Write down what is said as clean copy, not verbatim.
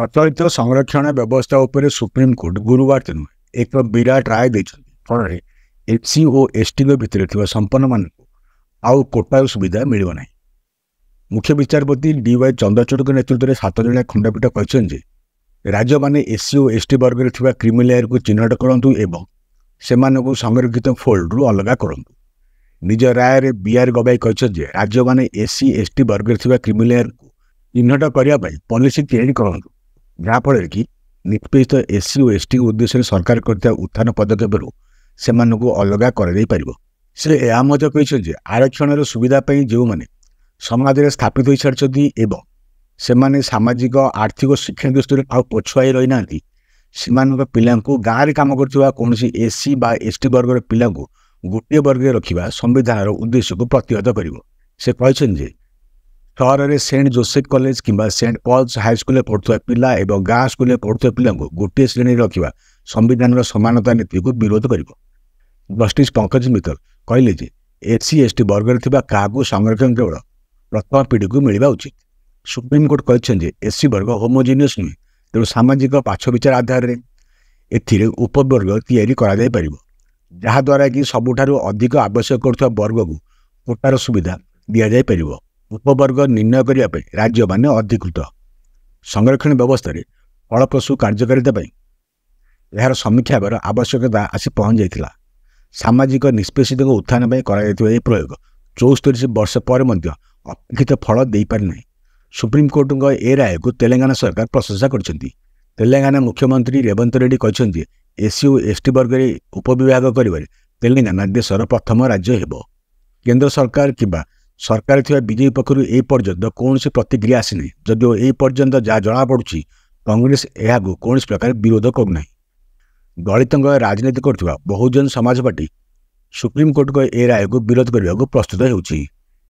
प्रचलित संरक्षण व्यवस्था उपर सुप्रीमकोर्ट गुरुवार दिन एक विराट राय देते फल एससी और एसटी भितर संपन्न मान आउ कोटा सुविधा मिलना। मुख्य विचारपति डीवाई चंद्रचूड़ नेतृत्व में 7 जणिया खंडपीठ कहते राज्य मैंने एससी और एसटी वर्ग में क्रिमिलेयर को चिन्हट करूँ एवं से संरक्षित फोल्ड रु अलग करूँ। निज राय बीआर गवाई कहते राज्य मैंने एससी एसटी वर्ग में क्रिमिलेयर को चिन्हट करने पॉलिसी तैयारी करूँ जहाँफल कि निष्पेषित एससी और एसटी उद्देश्य सरकार करता उत्थान पदक्षेप से अलग कर से यह कहते आरक्षण सुविधा जो मैंने समाज में स्थापित हो सारी एवं से सामाजिक आर्थिक शिक्षा दृष्टि पछुआई रही ना पिला गाँव में कम कर एससी बा एसटी वर्ग पिला गोटे वर्ग रखा संविधान उद्देश्य को प्रतिहत कर से कहते सहर में सेंट जोसेफ कॉलेज किंबा सेंट पॉल्स हाईस्कूल पढ़ुवा पिला एवं गाँ स्कूल पढ़ुवा पिला गोटे श्रेणी रखा संविधान समानता नीति को विरोध कर। जस्टिस पंकज मित्तल कहले एससी एसटी वर्ग में क्या संरक्षण केवल प्रथम पीढ़ी को मिलवा उचित। सुप्रीमकोर्ट कहते एससी वर्ग होमोजिनियस नुहे तेणु सामाजिक पाछ विचार आधार में उपवर्ग तैयारी कर जहाद्वारा कि सबुठारु अधिक आवश्यक कर वर्ग को कोटार सुविधा दि जापर। उपवर्ग निर्णय करने राज्य मान अधिकृत संरक्षण व्यवस्था फलप्रसू कार्यकारिता यार समीक्षा कर आवश्यकता आसी पहुँच जाता। सामाजिक निष्पेषित उत्थान कर प्रयोग 74 वर्ष पर अपेक्षित फल दे पारि। सुप्रीमकोर्ट ए राय को तेलंगाना सरकार प्रशंसा कर। तेलंगाना मुख्यमंत्री रेवंत रेड्डी कहते एससी और एसटी वर्ग में उपविभाग कर तेलंगाना देशर प्रथम राज्य हेब। केंद्र सरकार किंबा सरकार थी बीजेपी पक्षर ए पर्यंत कौन प्रतिक्रिया आसीना जदिव ए पर्यंत जहाँ जमापड़ी कांग्रेस यह कौन प्रकार विरोध करना। दलित राजनीति कर बहुजन समाज पार्टी सुप्रीमकोर्ट ए राय को विरोध करने को प्रस्तुत होउछि।